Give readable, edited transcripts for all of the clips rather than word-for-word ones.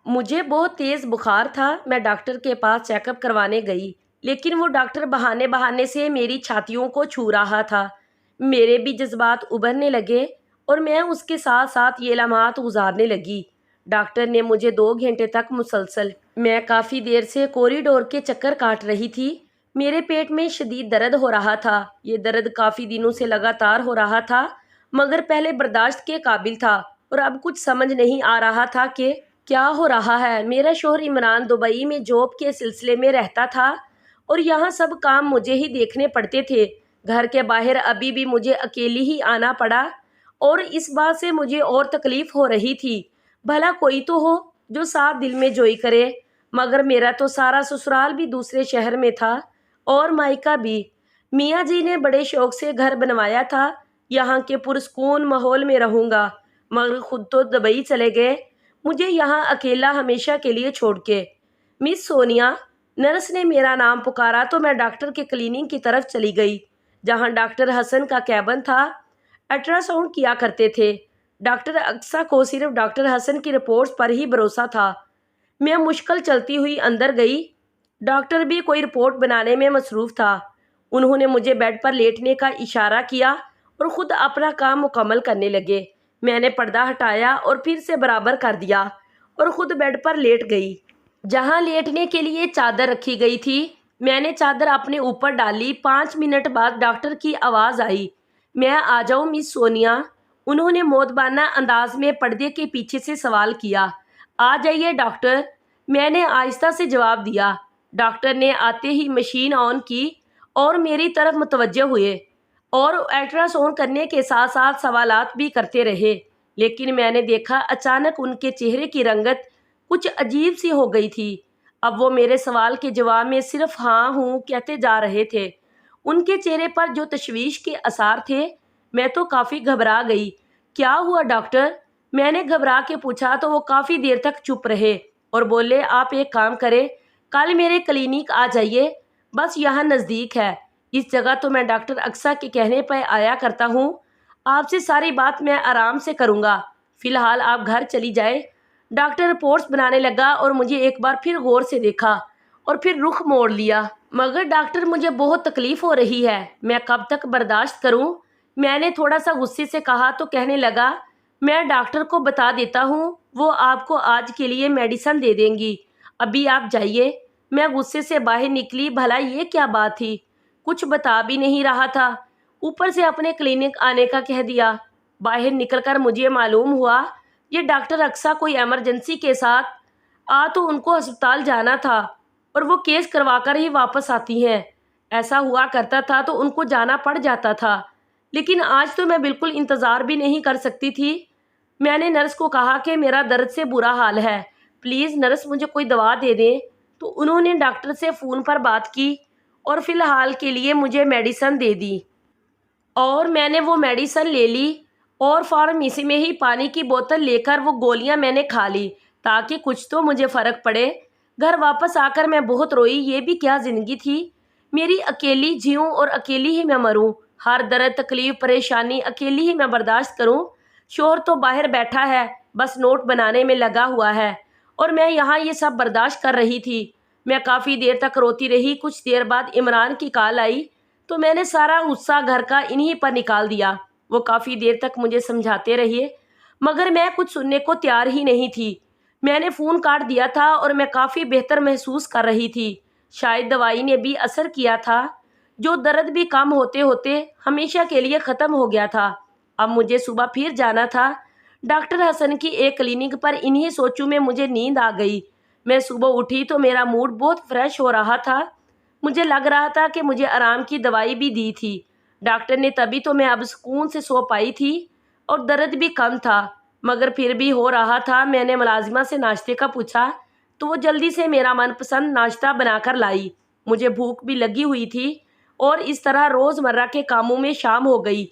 مجھے بہت تیز بخار تھا۔ میں ڈاکٹر کے پاس چیک اپ کروانے گئی، لیکن وہ ڈاکٹر بہانے بہانے سے میری چھاتیوں کو چھو رہا تھا۔ میرے بھی جذبات ابھرنے لگے اور میں اس کے ساتھ ساتھ یہ لمحات گزارنے لگی۔ ڈاکٹر نے مجھے 2 گھنٹے تک مسلسل میں کافی دیر سے کوریڈور کے چکر کاٹ رہی تھی۔ میرے پیٹ میں شدید درد ہو رہا تھا۔ یہ درد کافی دنوں سے لگاتار ہو رہا تھا، مگر پہلے برداشت کے قابل تھا اور اب کچھ سمجھ نہیں آ رہا تھا کہ کیا ہو رہا ہے۔ میرا شوہر عمران دبئی میں جاب کے سلسلے میں رہتا تھا اور یہاں سب کام مجھے ہی دیکھنے پڑتے تھے۔ گھر کے باہر ابھی بھی مجھے اکیلی ہی آنا پڑا اور اس بات سے مجھے اور تکلیف ہو رہی تھی۔ بھلا کوئی تو ہو جو ساتھ دل میں جوئی کرے، مگر میرا تو سارا سسرال بھی دوسرے شہر میں تھا اور مائکہ بھی۔ میاں جی نے بڑے شوق سے گھر بنوایا تھا، یہاں کے پرسکون ماحول میں رہوں گا، مگر خود تو دبئی چلے گئے، مجھے یہاں اکیلا ہمیشہ کے لیے چھوڑ کے۔ مس سونیا، نرس نے میرا نام پکارا تو میں ڈاکٹر کے کلینک کی طرف چلی گئی، جہاں ڈاکٹر حسن کا کیبن تھا۔ الٹرا ساؤنڈ کیا کرتے تھے۔ ڈاکٹر اقصیٰ کو صرف ڈاکٹر حسن کی رپورٹس پر ہی بھروسہ تھا۔ میں مشکل چلتی ہوئی اندر گئی۔ ڈاکٹر بھی کوئی رپورٹ بنانے میں مصروف تھا۔ انہوں نے مجھے بیڈ پر لیٹنے کا اشارہ کیا اور خود اپنا کام مکمل کرنے لگے۔ میں نے پردہ ہٹایا اور پھر سے برابر کر دیا اور خود بیڈ پر لیٹ گئی، جہاں لیٹنے کے لیے چادر رکھی گئی تھی۔ میں نے چادر اپنے اوپر ڈالی۔ 5 منٹ بعد ڈاکٹر کی آواز آئی، میں آ جاؤں مس سونیا؟ انہوں نے مؤدبانہ انداز میں پردے کے پیچھے سے سوال کیا۔ آ جائیے ڈاکٹر، میں نے آہستہ سے جواب دیا۔ ڈاکٹر نے آتے ہی مشین آن کی اور میری طرف متوجہ ہوئے اور الٹرا ساؤنڈ کرنے کے ساتھ ساتھ سوالات بھی کرتے رہے، لیکن میں نے دیکھا اچانک ان کے چہرے کی رنگت کچھ عجیب سی ہو گئی تھی۔ اب وہ میرے سوال کے جواب میں صرف ہاں ہوں کہتے جا رہے تھے۔ ان کے چہرے پر جو تشویش کے آثار تھے، میں تو کافی گھبرا گئی۔ کیا ہوا ڈاکٹر؟ میں نے گھبرا کے پوچھا تو وہ کافی دیر تک چپ رہے اور بولے، آپ ایک کام کریں، کل میرے کلینک آ جائیے، بس یہاں نزدیک ہے۔ اس جگہ تو میں ڈاکٹر اقصیٰ کے کہنے پہ آیا کرتا ہوں۔ آپ سے ساری بات میں آرام سے کروں گا، فی الحال آپ گھر چلی جائیں۔ ڈاکٹر رپورٹس بنانے لگا اور مجھے ایک بار پھر غور سے دیکھا اور پھر رخ موڑ لیا۔ مگر ڈاکٹر، مجھے بہت تکلیف ہو رہی ہے، میں کب تک برداشت کروں؟ میں نے تھوڑا سا غصے سے کہا تو کہنے لگا، میں ڈاکٹر کو بتا دیتا ہوں، وہ آپ کو آج کے لیے میڈیسن دے دیں گی، ابھی آپ جائیے۔ میں غصے سے باہر نکلی۔ بھلا یہ کیا بات تھی؟ کچھ بتا بھی نہیں رہا تھا، اوپر سے اپنے کلینک آنے کا کہہ دیا۔ باہر نکل کر مجھے معلوم ہوا یہ ڈاکٹر اقصیٰ کوئی ایمرجنسی کے ساتھ تو ان کو ہسپتال جانا تھا اور وہ کیس کروا کر ہی واپس آتی ہیں۔ ایسا ہوا کرتا تھا تو ان کو جانا پڑ جاتا تھا، لیکن آج تو میں بالکل انتظار بھی نہیں کر سکتی تھی۔ میں نے نرس کو کہا کہ میرا درد سے برا حال ہے، پلیز نرس مجھے کوئی دوا دے دیں، تو انہوں نے ڈاکٹر سے فون پر بات کی اور فی الحال کے لیے مجھے میڈیسن دے دی اور میں نے وہ میڈیسن لے لی اور فارمیسی میں ہی پانی کی بوتل لے کر وہ گولیاں میں نے کھا لی تاکہ کچھ تو مجھے فرق پڑے۔ گھر واپس آ کر میں بہت روئی۔ یہ بھی کیا زندگی تھی، میری اکیلی جیوں اور اکیلی ہی میں مروں، ہر درد تکلیف پریشانی اکیلی ہی میں برداشت کروں۔ شوہر تو باہر بیٹھا ہے، بس نوٹ بنانے میں لگا ہوا ہے اور میں یہاں یہ سب برداشت کر رہی تھی۔ میں کافی دیر تک روتی رہی۔ کچھ دیر بعد عمران کی کال آئی تو میں نے سارا غصہ گھر کا انہی پر نکال دیا۔ وہ کافی دیر تک مجھے سمجھاتے رہے، مگر میں کچھ سننے کو تیار ہی نہیں تھی۔ میں نے فون کاٹ دیا تھا اور میں کافی بہتر محسوس کر رہی تھی۔ شاید دوائی نے بھی اثر کیا تھا، جو درد بھی کم ہوتے ہوتے ہمیشہ کے لیے ختم ہو گیا تھا۔ اب مجھے صبح پھر جانا تھا ڈاکٹر حسن کی ایک کلینک پر۔ انہی سوچوں میں مجھے نیند آ گئی۔ میں صبح اٹھی تو میرا موڈ بہت فریش ہو رہا تھا۔ مجھے لگ رہا تھا کہ مجھے آرام کی دوائی بھی دی تھی ڈاکٹر نے، تبھی تو میں اب سکون سے سو پائی تھی اور درد بھی کم تھا، مگر پھر بھی ہو رہا تھا۔ میں نے ملازمہ سے ناشتے کا پوچھا تو وہ جلدی سے میرا من پسند ناشتہ بنا کر لائی۔ مجھے بھوک بھی لگی ہوئی تھی اور اس طرح روزمرہ کے کاموں میں شام ہو گئی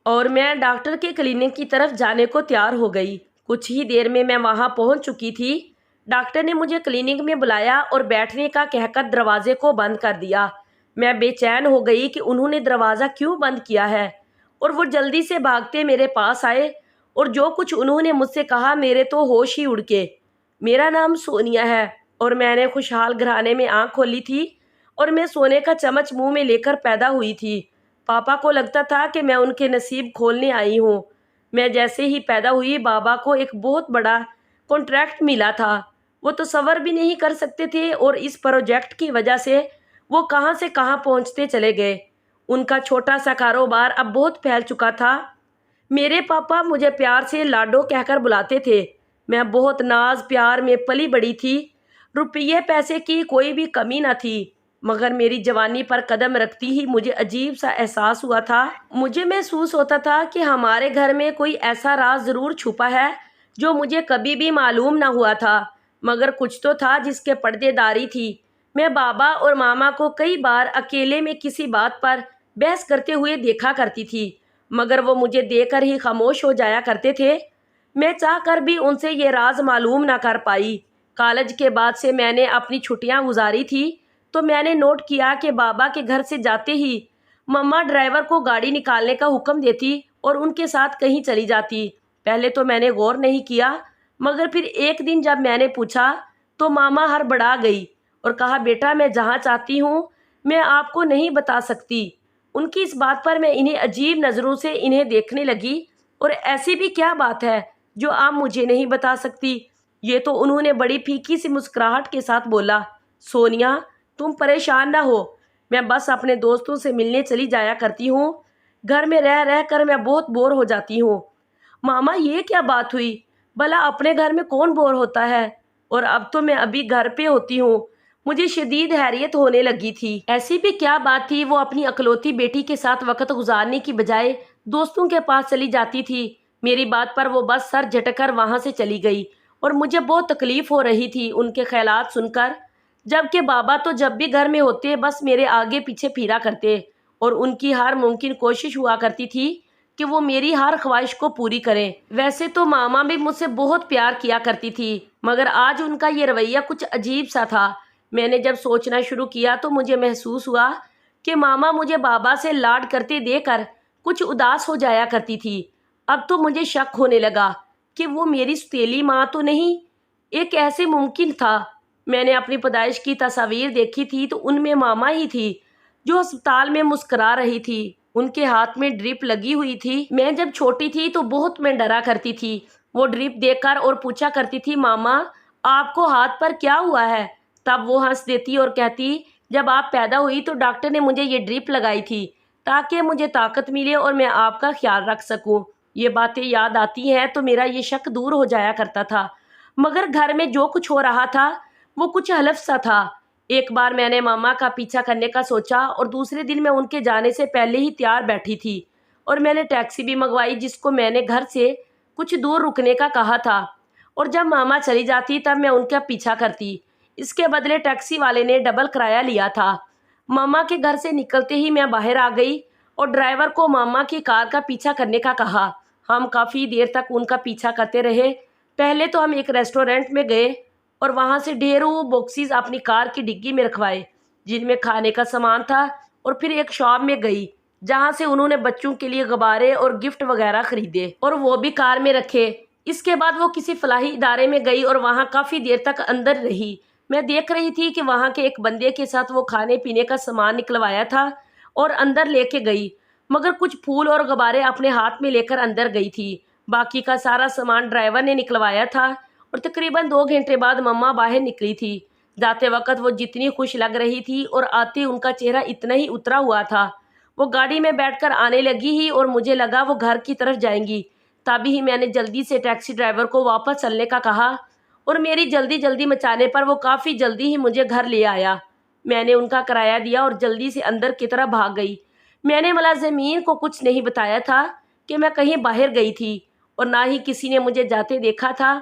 اور میں ڈاکٹر کے کلینک کی طرف جانے کو تیار ہو گئی۔ کچھ ہی دیر میں وہاں پہنچ چکی تھی۔ ڈاکٹر نے مجھے کلینک میں بلایا اور بیٹھنے کا کہہ کر دروازے کو بند کر دیا۔ میں بے چین ہو گئی کہ انہوں نے دروازہ کیوں بند کیا ہے، اور وہ جلدی سے بھاگتے میرے پاس آئے اور جو کچھ انہوں نے مجھ سے کہا میرے تو ہوش ہی اڑ کے۔ میرا نام سونیا ہے اور میں نے خوشحال گھرانے میں آنکھ کھولی تھی اور میں سونے کا چمچ منہ میں لے کر پیدا ہوئی تھی۔ پاپا کو لگتا تھا کہ میں ان کے نصیب کھولنے آئی ہوں۔ میں جیسے ہی پیدا ہوئی بابا کو ایک بہت بڑا کانٹریکٹ ملا تھا۔ وہ تصور بھی نہیں کر سکتے تھے اور اس پروجیکٹ کی وجہ سے وہ کہاں سے کہاں پہنچتے چلے گئے۔ ان کا چھوٹا سا کاروبار اب بہت پھیل چکا تھا۔ میرے پاپا مجھے پیار سے لاڈو کہہ کر بلاتے تھے۔ میں بہت ناز پیار میں پلی بڑی تھی۔ روپیے پیسے کی کوئی بھی کمی نہ تھی، مگر میری جوانی پر قدم رکھتی ہی مجھے عجیب سا احساس ہوا تھا۔ مجھے محسوس ہوتا تھا کہ ہمارے گھر میں کوئی ایسا راز ضرور چھپا ہے جو مجھے کبھی بھی معلوم نہ ہوا تھا، مگر کچھ تو تھا جس کے پردے داری تھی۔ میں بابا اور ماما کو کئی بار اکیلے میں کسی بات پر بحث کرتے ہوئے دیکھا کرتی تھی، مگر وہ مجھے دیکھ کر ہی خاموش ہو جایا کرتے تھے۔ میں چاہ کر بھی ان سے یہ راز معلوم نہ کر پائی۔ کالج کے بعد سے میں نے اپنی چھٹیاں گزاری تھی تو میں نے نوٹ کیا کہ بابا کے گھر سے جاتے ہی مما ڈرائیور کو گاڑی نکالنے کا حکم دیتی اور ان کے ساتھ کہیں چلی جاتی۔ پہلے تو میں نے غور نہیں کیا، مگر پھر ایک دن جب میں نے پوچھا تو ماما ہڑبڑا گئی اور کہا، بیٹا میں جہاں چاہتی ہوں میں آپ کو نہیں بتا سکتی۔ ان کی اس بات پر میں انہیں عجیب نظروں سے انہیں دیکھنے لگی، اور ایسی بھی کیا بات ہے جو آپ مجھے نہیں بتا سکتی؟ یہ تو انہوں نے بڑی پھیکی سی مسکراہٹ کے ساتھ بولا۔ سونیا تم پریشان نہ ہو، میں بس اپنے دوستوں سے ملنے چلی جایا کرتی ہوں، گھر میں رہ رہ کر میں بہت بور ہو جاتی ہوں۔ ماما یہ کیا بات ہوئی؟ بھلا اپنے گھر میں کون بور ہوتا ہے؟ اور اب تو میں ابھی گھر پہ ہوتی ہوں۔ مجھے شدید حیرت ہونے لگی تھی۔ ایسی بھی کیا بات تھی وہ اپنی اکلوتی بیٹی کے ساتھ وقت گزارنے کی بجائے دوستوں کے پاس چلی جاتی تھی؟ میری بات پر وہ بس سر جھٹک کر وہاں سے چلی گئی اور مجھے بہت تکلیف ہو رہی تھی ان کے خیالات سن کر، جبکہ بابا تو جب بھی گھر میں ہوتے بس میرے آگے پیچھے پھرا کرتے اور ان کی ہر ممکن کوشش ہوا کرتی تھی کہ وہ میری ہر خواہش کو پوری کریں۔ ویسے تو ماما بھی مجھ سے بہت پیار کیا کرتی تھی، مگر آج ان کا یہ رویہ کچھ عجیب سا تھا۔ میں نے جب سوچنا شروع کیا تو مجھے محسوس ہوا کہ ماما مجھے بابا سے لاڈ کرتے دے کر کچھ اداس ہو جایا کرتی تھی۔ اب تو مجھے شک ہونے لگا کہ وہ میری سوتیلی ماں تو نہیں۔ ایک ایسے ممکن تھا، میں نے اپنی پیدائش کی تصاویر دیکھی تھی تو ان میں ماما ہی تھی جو ہسپتال میں مسکرا رہی تھی۔ ان کے ہاتھ میں ڈرپ لگی ہوئی تھی۔ میں جب چھوٹی تھی تو بہت میں ڈرا کرتی تھی۔ وہ ڈرپ دیکھ کر اور پوچھا کرتی تھی، ماما آپ کو ہاتھ پر کیا ہوا ہے؟ تب وہ ہنس دیتی اور کہتی، جب آپ پیدا ہوئی تو ڈاکٹر نے مجھے یہ ڈرپ لگائی تھی تاکہ مجھے طاقت ملے اور میں آپ کا خیال رکھ سکوں۔ یہ باتیں یاد آتی ہیں تو میرا یہ شک دور ہو جایا کرتا تھا، مگر گھر میں جو کچھ ہو رہا تھا وہ کچھ حلف سا تھا۔ ایک بار میں نے ماما کا پیچھا کرنے کا سوچا اور دوسرے دن میں ان کے جانے سے پہلے ہی تیار بیٹھی تھی اور میں نے ٹیکسی بھی منگوائی جس کو میں نے گھر سے کچھ دور رکنے کا کہا تھا، اور جب ماما چلی جاتی تب میں ان کا پیچھا کرتی۔ اس کے بدلے ٹیکسی والے نے ڈبل کرایہ لیا تھا۔ ماما کے گھر سے نکلتے ہی میں باہر آ گئی اور ڈرائیور کو ماما کی کار کا پیچھا کرنے کا کہا۔ ہم کافی دیر تک ان کا پیچھا کرتے رہے۔ پہلے تو ہم ایک ریسٹورینٹ میں گئے اور وہاں سے ڈھیروں باکسز اپنی کار کی ڈگی میں رکھوائے جن میں کھانے کا سامان تھا، اور پھر ایک شاپ میں گئی جہاں سے انہوں نے بچوں کے لیے غبارے اور گفٹ وغیرہ خریدے اور وہ بھی کار میں رکھے۔ اس کے بعد وہ کسی فلاحی ادارے میں گئی اور وہاں کافی دیر تک اندر رہی۔ میں دیکھ رہی تھی کہ وہاں کے ایک بندے کے ساتھ وہ کھانے پینے کا سامان نکلوایا تھا اور اندر لے کے گئی، مگر کچھ پھول اور غبارے اپنے ہاتھ میں لے کر اندر گئی تھی۔ باقی کا سارا سامان ڈرائیور نے نکلوایا تھا، اور تقریباً 2 گھنٹے بعد مما باہر نکلی تھی۔ جاتے وقت وہ جتنی خوش لگ رہی تھی اور آتے ان کا چہرہ اتنا ہی اترا ہوا تھا۔ وہ گاڑی میں بیٹھ کر آنے لگی ہی اور مجھے لگا وہ گھر کی طرف جائیں گی۔ تبھی ہی میں نے جلدی سے ٹیکسی ڈرائیور کو واپس چلنے کا کہا، اور میری جلدی مچانے پر وہ کافی جلدی ہی مجھے گھر لے آیا۔ میں نے ان کا کرایہ دیا اور جلدی سے اندر کی طرف بھاگ گئی۔ میں نے ملازمین کو کچھ نہیں بتایا تھا کہ میں کہیں باہر گئی تھی، اور نہ ہی کسی نے مجھے جاتے دیکھا تھا،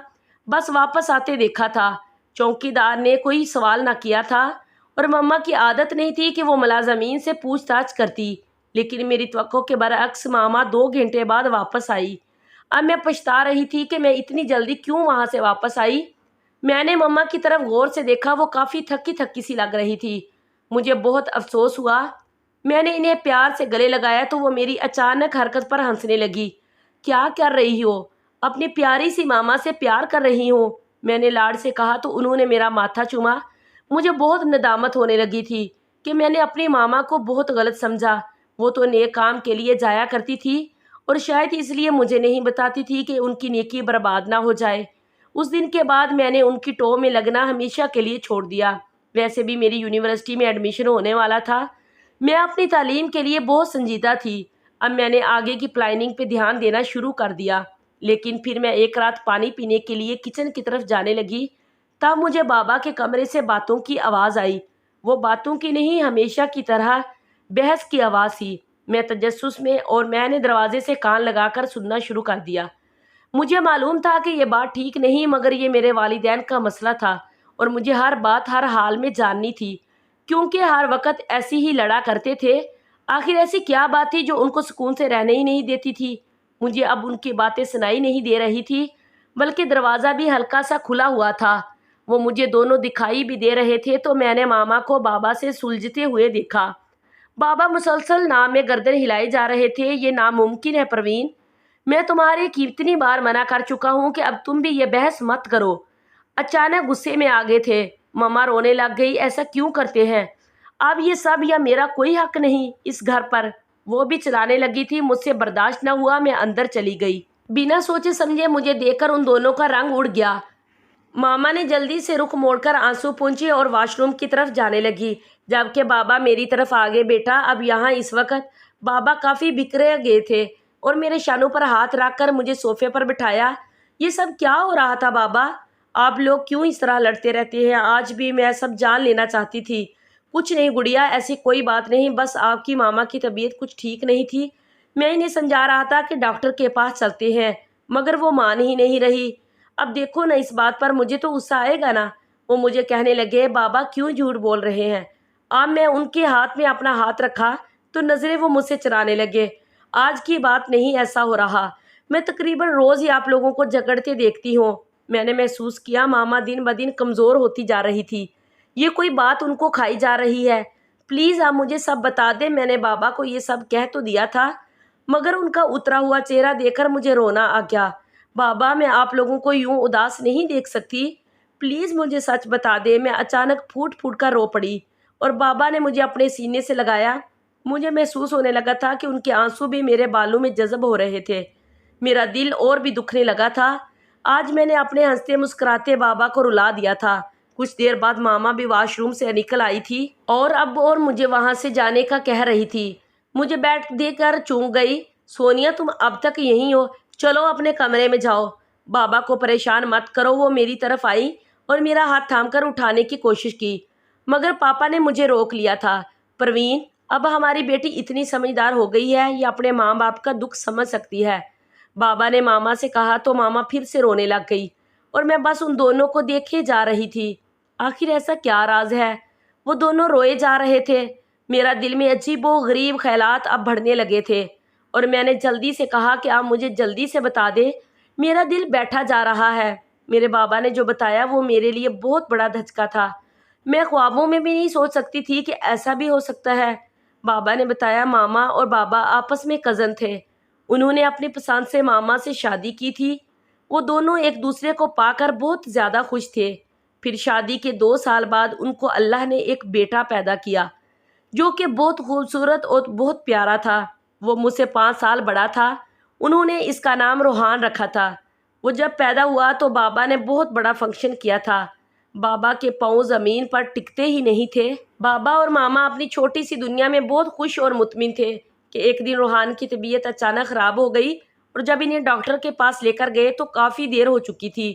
بس واپس آتے دیکھا تھا۔ چوکیدار نے کوئی سوال نہ کیا تھا، اور مما کی عادت نہیں تھی کہ وہ ملازمین سے پوچھ تاچھ کرتی، لیکن میری توقع کے برعکس ماما 2 گھنٹے بعد واپس آئی۔ اب میں پچھتا رہی تھی کہ میں اتنی جلدی کیوں وہاں سے واپس آئی۔ میں نے مما کی طرف غور سے دیکھا، وہ کافی تھکی سی لگ رہی تھی۔ مجھے بہت افسوس ہوا۔ میں نے انہیں پیار سے گلے لگایا تو وہ میری اچانک حرکت پر ہنسنے لگی۔ کیا کر رہی ہو؟ اپنی پیاری سی ماما سے پیار کر رہی ہوں؟ میں نے لاڈ سے کہا تو انہوں نے میرا ماتھا چوما۔ مجھے بہت ندامت ہونے لگی تھی کہ میں نے اپنی ماما کو بہت غلط سمجھا۔ وہ تو نیک کام کے لیے جایا کرتی تھی اور شاید اس لیے مجھے نہیں بتاتی تھی کہ ان کی نیکی برباد نہ ہو جائے۔ اس دن کے بعد میں نے ان کی ٹو میں لگنا ہمیشہ کے لیے چھوڑ دیا۔ ویسے بھی میری یونیورسٹی میں ایڈمیشن ہونے والا تھا۔ میں اپنی تعلیم کے لیے بہت سنجیدہ تھی۔ اب میں نے آگے کی پلاننگ پہ دھیان دینا شروع کر دیا۔ لیکن پھر میں ایک رات پانی پینے کے لیے کچن کی طرف جانے لگی، تب مجھے بابا کے کمرے سے باتوں کی آواز آئی۔ وہ باتوں کی نہیں، ہمیشہ کی طرح بحث کی آواز تھی۔ میں تجسس میں اور میں نے دروازے سے کان لگا کر سننا شروع کر دیا۔ مجھے معلوم تھا کہ یہ بات ٹھیک نہیں، مگر یہ میرے والدین کا مسئلہ تھا اور مجھے ہر بات ہر حال میں جاننی تھی، کیونکہ ہر وقت ایسی ہی لڑا کرتے تھے۔ آخر ایسی کیا بات تھی جو ان کو سکون سے رہنے ہی نہیں دیتی تھی؟ مجھے اب ان کی باتیں سنائی نہیں دے رہی تھی، بلکہ دروازہ بھی ہلکا سا کھلا ہوا تھا۔ وہ مجھے دونوں دکھائی بھی دے رہے تھے تو میں نے ماما کو بابا سے سلجھتے ہوئے دیکھا۔ بابا مسلسل نام میں گردن ہلائے جا رہے تھے۔ یہ ناممکن ہے پروین، میں تمہارے کتنی بار منع کر چکا ہوں کہ اب تم بھی یہ بحث مت کرو۔ اچانک غصے میں آ گئے تھے۔ ماما رونے لگ گئی۔ ایسا کیوں کرتے ہیں؟ اب یہ سب یا میرا کوئی حق نہیں اس گھر پر؟ وہ بھی چلانے لگی تھی۔ مجھ سے برداشت نہ ہوا، میں اندر چلی گئی۔ بنا سوچے سمجھے مجھے دیکھ کر ان دونوں کا رنگ اڑ گیا۔ ماما نے جلدی سے رخ موڑ کر آنسو پونچھے اور واش روم کی طرف جانے لگی، جبکہ بابا میری طرف آگے بیٹھا۔ اب یہاں اس وقت بابا کافی بکھرے گئے تھے اور میرے شانوں پر ہاتھ رکھ کر مجھے صوفے پر بٹھایا۔ یہ سب کیا ہو رہا تھا بابا؟ آپ لوگ کیوں اس طرح لڑتے رہتے ہیں؟ آج بھی میں سب جان لینا چاہتی تھی۔ کچھ نہیں گڑیا، ایسی کوئی بات نہیں، بس آپ کی ماما کی طبیعت کچھ ٹھیک نہیں تھی۔ میں انہیں سمجھا رہا تھا کہ ڈاکٹر کے پاس چلتے ہیں، مگر وہ مان ہی نہیں رہی۔ اب دیکھو نا، اس بات پر مجھے تو غصہ آئے گا نا۔ وہ مجھے کہنے لگے، بابا کیوں جھوٹ بول رہے ہیں؟ اب میں ان کے ہاتھ میں اپنا ہاتھ رکھا تو نظریں وہ مجھ سے چرانے لگے۔ آج کی بات نہیں، ایسا ہو رہا، میں تقریباً روز ہی آپ لوگوں کو جھگڑتے دیکھتی ہوں۔ میں نے محسوس کیا ماما دن بدن کمزور ہوتی جا رہی تھی۔ یہ کوئی بات ان کو کھائی جا رہی ہے؟ پلیز آپ مجھے سب بتا دیں۔ میں نے بابا کو یہ سب کہہ تو دیا تھا، مگر ان کا اترا ہوا چہرہ دیکھ کر مجھے رونا آ گیا۔ بابا میں آپ لوگوں کو یوں اداس نہیں دیکھ سکتی، پلیز مجھے سچ بتا دیں۔ میں اچانک پھوٹ پھوٹ کر رو پڑی اور بابا نے مجھے اپنے سینے سے لگایا۔ مجھے محسوس ہونے لگا تھا کہ ان کے آنسو بھی میرے بالوں میں جذب ہو رہے تھے۔ میرا دل اور بھی دکھنے لگا تھا۔ آج میں نے اپنے ہنستے مسکراتے بابا کو رلا دیا تھا۔ کچھ دیر بعد ماما بھی واش روم سے نکل آئی تھی اور اب اور مجھے وہاں سے جانے کا کہہ رہی تھی۔ مجھے بیٹھ دے کر چونک گئی۔ سونیا تم اب تک یہیں ہو؟ چلو اپنے کمرے میں جاؤ، بابا کو پریشان مت کرو۔ وہ میری طرف آئی اور میرا ہاتھ تھام کر اٹھانے کی کوشش کی، مگر پاپا نے مجھے روک لیا تھا۔ پروین، اب ہماری بیٹی اتنی سمجھدار ہو گئی ہے، یہ اپنے ماں باپ کا دکھ سمجھ سکتی ہے، بابا نے ماما سے کہا تو ماما پھر سے رونے لگ گئی اور میں بس ان دونوں کو دیکھے جا رہی تھی۔ آخر ایسا کیا راز ہے؟ وہ دونوں روئے جا رہے تھے۔ میرا دل میں عجیب و غریب خیالات اب بڑھنے لگے تھے اور میں نے جلدی سے کہا کہ آپ مجھے جلدی سے بتا دیں، میرا دل بیٹھا جا رہا ہے۔ میرے بابا نے جو بتایا وہ میرے لیے بہت بڑا دھچکا تھا۔ میں خوابوں میں بھی نہیں سوچ سکتی تھی کہ ایسا بھی ہو سکتا ہے۔ بابا نے بتایا ماما اور بابا آپس میں کزن تھے۔ انہوں نے اپنی پسند سے ماما سے شادی کی تھی۔ وہ دونوں ایک دوسرے کو پا کر بہت زیادہ خوش تھے۔ پھر شادی کے 2 سال بعد ان کو اللہ نے ایک بیٹا پیدا کیا جو کہ بہت خوبصورت اور بہت پیارا تھا۔ وہ مجھ سے 5 سال بڑا تھا۔ انہوں نے اس کا نام روحان رکھا تھا۔ وہ جب پیدا ہوا تو بابا نے بہت بڑا فنکشن کیا تھا۔ بابا کے پاؤں زمین پر ٹکتے ہی نہیں تھے۔ بابا اور ماما اپنی چھوٹی سی دنیا میں بہت خوش اور مطمئن تھے کہ ایک دن روحان کی طبیعت اچانک خراب ہو گئی اور جب انہیں ڈاکٹر کے پاس لے کر گئے تو کافی دیر ہو چکی تھی۔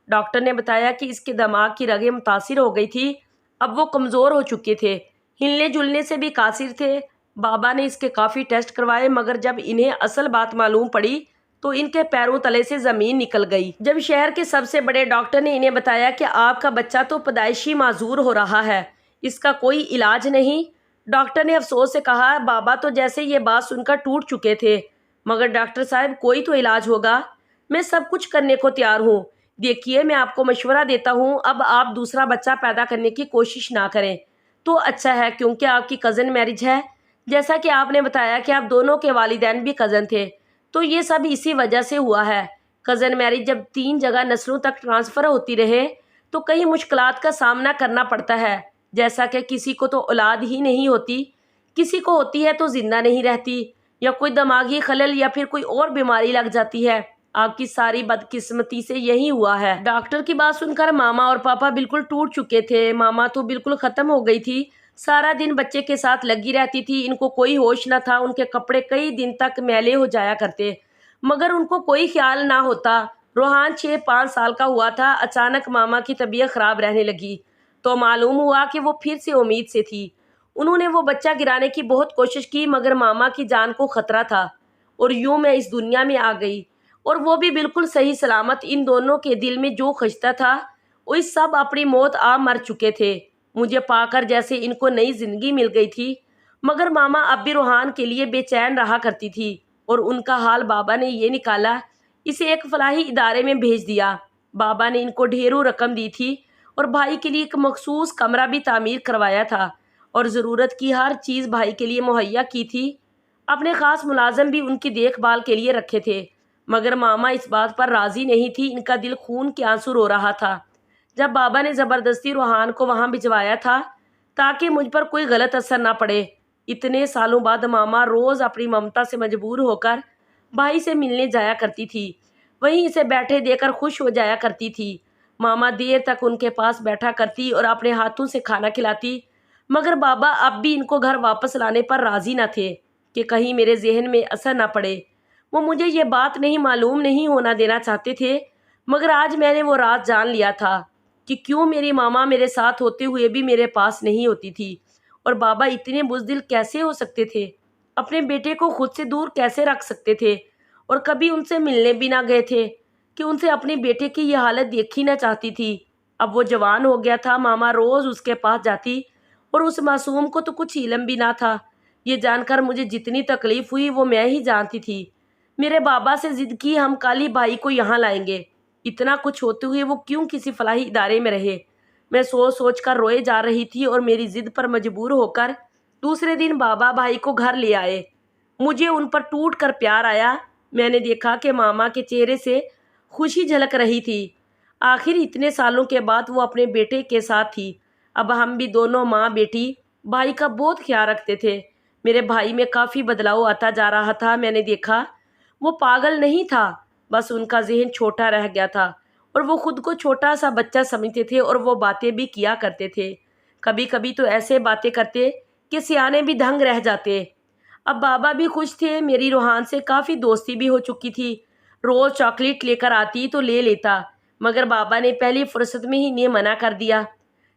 ڈاکٹر نے بتایا کہ اس کے دماغ کی رگیں متاثر ہو گئی تھی، اب وہ کمزور ہو چکے تھے، ہلنے جلنے سے بھی قاصر تھے۔ بابا نے اس کے کافی ٹیسٹ کروائے، مگر جب انہیں اصل بات معلوم پڑی تو ان کے پیروں تلے سے زمین نکل گئی۔ جب شہر کے سب سے بڑے ڈاکٹر نے انہیں بتایا کہ آپ کا بچہ تو پیدائشی معذور ہو رہا ہے، اس کا کوئی علاج نہیں، ڈاکٹر نے افسوس سے کہا۔ بابا تو جیسے یہ بات سن کر ٹوٹ چکے تھے۔ مگر ڈاکٹر صاحب، کوئی تو علاج ہوگا، میں سب کچھ کرنے کو تیار ہوں۔ دیکھیے، میں آپ کو مشورہ دیتا ہوں، اب آپ دوسرا بچہ پیدا کرنے کی کوشش نہ کریں تو اچھا ہے، کیونکہ آپ کی کزن میرج ہے۔ جیسا کہ آپ نے بتایا کہ آپ دونوں کے والدین بھی کزن تھے، تو یہ سب اسی وجہ سے ہوا ہے کزن میرج جب 3 جگہ نسلوں تک ٹرانسفر ہوتی رہے تو کئی مشکلات کا سامنا کرنا پڑتا ہے، جیسا کہ کسی کو تو اولاد ہی نہیں ہوتی، کسی کو ہوتی ہے تو زندہ نہیں رہتی، یا کوئی دماغی خلل یا پھر کوئی اور بیماری لگ جاتی ہے۔ آپ کی ساری بدقسمتی سے یہی ہوا ہے۔ ڈاکٹر کی بات سن کر ماما اور پاپا بالکل ٹوٹ چکے تھے۔ ماما تو بالکل ختم ہو گئی تھی، سارا دن بچے کے ساتھ لگی رہتی تھی، ان کو کوئی ہوش نہ تھا، ان کے کپڑے کئی دن تک میلے ہو جایا کرتے مگر ان کو کوئی خیال نہ ہوتا۔ روحان 6-5 سال کا ہوا تھا، اچانک ماما کی طبیعت خراب رہنے لگی تو معلوم ہوا کہ وہ پھر سے امید سے تھی۔ انہوں نے وہ بچہ گرانے کی بہت کوشش کی مگر ماما کی جان کو خطرہ تھا، اور یوں میں اس دنیا میں آ گئی، اور وہ بھی بالکل صحیح سلامت۔ ان دونوں کے دل میں جو خشتہ تھا وہ سب اپنی موت آ مر چکے تھے، مجھے پا کر جیسے ان کو نئی زندگی مل گئی تھی۔ مگر ماما اب بھی روحان کے لیے بے چین رہا کرتی تھی، اور ان کا حال بابا نے یہ نکالا، اسے ایک فلاحی ادارے میں بھیج دیا۔ بابا نے ان کو ڈھیروں رقم دی تھی اور بھائی کے لیے ایک مخصوص کمرہ بھی تعمیر کروایا تھا، اور ضرورت کی ہر چیز بھائی کے لیے مہیا کی تھی۔ اپنے خاص ملازم بھی ان کی دیکھ بھال کے لیے رکھے تھے، مگر ماما اس بات پر راضی نہیں تھی، ان کا دل خون کے آنسو رو رہا تھا۔ جب بابا نے زبردستی روحان کو وہاں بھجوایا تھا تاکہ مجھ پر کوئی غلط اثر نہ پڑے، اتنے سالوں بعد ماما روز اپنی ممتا سے مجبور ہو کر بھائی سے ملنے جایا کرتی تھی، وہیں اسے بیٹھے دے کر خوش ہو جایا کرتی تھی۔ ماما دیر تک ان کے پاس بیٹھا کرتی اور اپنے ہاتھوں سے کھانا کھلاتی، مگر بابا اب بھی ان کو گھر واپس لانے پر راضی نہ تھے کہ کہیں میرے ذہن میں اثر نہ پڑے۔ وہ مجھے یہ بات معلوم نہیں ہونا دینا چاہتے تھے، مگر آج میں نے وہ راز جان لیا تھا کہ کیوں میری ماما میرے ساتھ ہوتے ہوئے بھی میرے پاس نہیں ہوتی تھی، اور بابا اتنے بزدل کیسے ہو سکتے تھے، اپنے بیٹے کو خود سے دور کیسے رکھ سکتے تھے، اور کبھی ان سے ملنے بھی نہ گئے تھے کہ ان سے اپنے بیٹے کی یہ حالت دیکھی نہ چاہتی تھی۔ اب وہ جوان ہو گیا تھا، ماما روز اس کے پاس جاتی، اور اس معصوم کو تو کچھ علم بھی نہ تھا۔ یہ جان کر مجھے جتنی تکلیف ہوئی وہ میں ہی جانتی تھی۔ میرے بابا سے ضد کی ہم کالی بھائی کو یہاں لائیں گے، اتنا کچھ ہوتے ہوئے وہ کیوں کسی فلاحی ادارے میں رہے۔ میں سوچ سوچ کر روئے جا رہی تھی، اور میری ضد پر مجبور ہو کر دوسرے دن بابا بھائی کو گھر لے آئے۔ مجھے ان پر ٹوٹ کر پیار آیا۔ میں نے دیکھا کہ ماما کے چہرے سے خوشی جھلک رہی تھی، آخر اتنے سالوں کے بعد وہ اپنے بیٹے کے ساتھ تھی۔ اب ہم بھی دونوں ماں بیٹی بھائی کا بہت خیال رکھتے تھے۔ میرے بھائی میں کافی بدلاؤ آتا جا رہا تھا۔ میں نے دیکھا وہ پاگل نہیں تھا، بس ان کا ذہن چھوٹا رہ گیا تھا، اور وہ خود کو چھوٹا سا بچہ سمجھتے تھے، اور وہ باتیں بھی کیا کرتے تھے، کبھی کبھی تو ایسے باتیں کرتے کہ سیانے بھی دنگ رہ جاتے۔ اب بابا بھی خوش تھے، میری روحان سے کافی دوستی بھی ہو چکی تھی۔ روز چاکلیٹ لے کر آتی تو لے لیتا، مگر بابا نے پہلی فرصت میں ہی انہیں منع کر دیا۔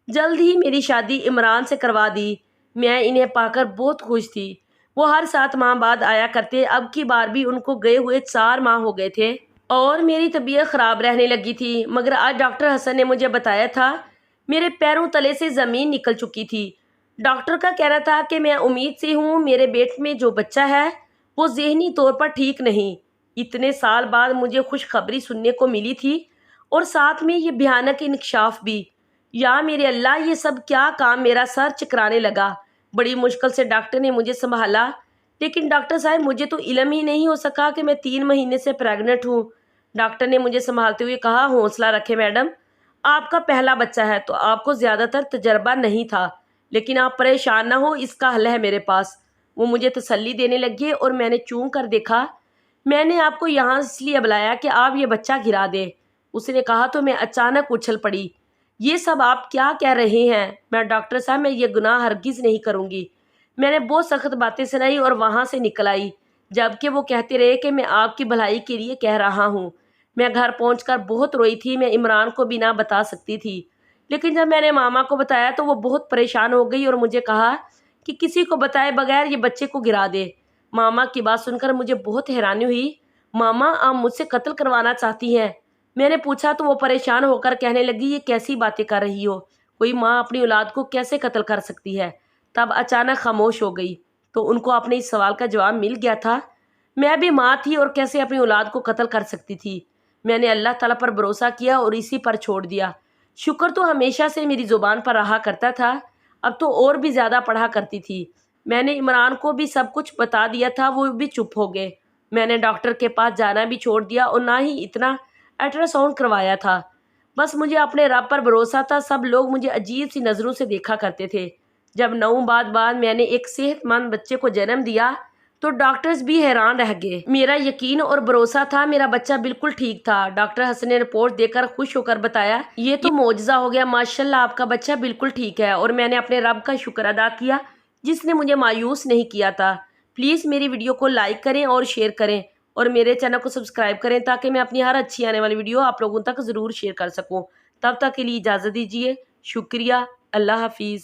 جلد ہی میری شادی عمران سے کروا دی۔ میں انہیں پا کر بہت خوش تھی۔ وہ ہر 7 ماہ بعد آیا کرتے، اب کی بار بھی ان کو گئے ہوئے 4 ماہ ہو گئے تھے، اور میری طبیعت خراب رہنے لگی تھی۔ مگر آج ڈاکٹر حسن نے مجھے بتایا تھا میرے پیروں تلے سے زمین نکل چکی تھی۔ ڈاکٹر کا کہنا تھا کہ میں امید سے ہوں، میرے پیٹ میں جو بچہ ہے وہ ذہنی طور پر ٹھیک نہیں۔ اتنے سال بعد مجھے خوشخبری سننے کو ملی تھی، اور ساتھ میں یہ بھیانک انکشاف بھی۔ یا میرے اللہ، یہ سب کیا کام! میرا سر چکرانے لگا۔ بڑی مشکل سے ڈاکٹر نے مجھے سنبھالا، لیکن ڈاکٹر صاحب مجھے تو علم ہی نہیں ہو سکا کہ میں 3 مہینے سے پریگننٹ ہوں۔ ڈاکٹر نے مجھے سنبھالتے ہوئے کہا، حوصلہ رکھیں میڈم، آپ کا پہلا بچہ ہے تو آپ کو زیادہ تر تجربہ نہیں تھا، لیکن آپ پریشان نہ ہو، اس کا حل ہے میرے پاس۔ وہ مجھے تسلی دینے لگے، اور میں نے چون کر دیکھا، میں نے آپ کو یہاں اس لیے بلایا کہ آپ یہ بچہ گرا دیں۔ اس نے کہا تو میں اچانک اچھل پڑی، یہ سب آپ کیا کہہ رہے ہیں؟ میں ڈاکٹر صاحب، میں یہ گناہ ہرگز نہیں کروں گی۔ میں نے بہت سخت باتیں سنائی اور وہاں سے نکل آئی، جبکہ وہ کہتے رہے کہ میں آپ کی بھلائی کے لیے کہہ رہا ہوں۔ میں گھر پہنچ کر بہت روئی تھی، میں عمران کو بھی نہ بتا سکتی تھی، لیکن جب میں نے ماما کو بتایا تو وہ بہت پریشان ہو گئی اور مجھے کہا کہ کسی کو بتائے بغیر یہ بچے کو گرا دے۔ ماما کی بات سن کر مجھے بہت حیرانی ہوئی۔ ماما، آپ مجھ سے قتل کروانا چاہتی ہیں؟ میں نے پوچھا تو وہ پریشان ہو کر کہنے لگی، یہ کیسی باتیں کر رہی ہو؟ کوئی ماں اپنی اولاد کو کیسے قتل کر سکتی ہے؟ تب اچانک خاموش ہو گئی۔ تو ان کو اپنے اس سوال کا جواب مل گیا تھا۔ میں بھی ماں تھی اور کیسے اپنی اولاد کو قتل کر سکتی تھی؟ میں نے اللہ تعالیٰ پر بھروسہ کیا اور اسی پر چھوڑ دیا۔ شکر تو ہمیشہ سے میری زبان پر رہا کرتا تھا، اب تو اور بھی زیادہ پڑھا کرتی تھی۔ میں نے عمران کو بھی سب کچھ بتا دیا تھا، وہ بھی چپ ہو گئے۔ میں نے ڈاکٹر کے پاس جانا بھی چھوڑ دیا اور نہ ہی اتنا الٹرا ساؤنڈ کروایا تھا۔ بس مجھے اپنے رب پر بھروسہ تھا۔ سب لوگ مجھے عجیب سی نظروں سے دیکھا کرتے تھے۔ جب 9 بعد میں نے ایک صحت مند بچے کو جنم دیا تو ڈاکٹرز بھی حیران رہ گئے۔ میرا یقین اور بھروسہ تھا میرا بچہ بالکل ٹھیک تھا۔ ڈاکٹر حسن نے رپورٹ دیکھ کر خوش ہو کر بتایا، یہ تو معجزہ ہو گیا، ماشاءاللہ آپ کا بچہ بالکل ٹھیک ہے۔ اور میں نے اپنے رب کا شکر ادا کیا جس نے مجھے مایوس نہیں کیا تھا۔ پلیز میری ویڈیو کو لائک کریں اور شیئر کریں اور میرے چینل کو سبسکرائب کریں تاکہ میں اپنی ہر اچھی آنے والی ویڈیو آپ لوگوں تک ضرور شیئر کر سکوں۔ تب تک کے لیے اجازت دیجیے۔ شکریہ۔ اللہ حافظ۔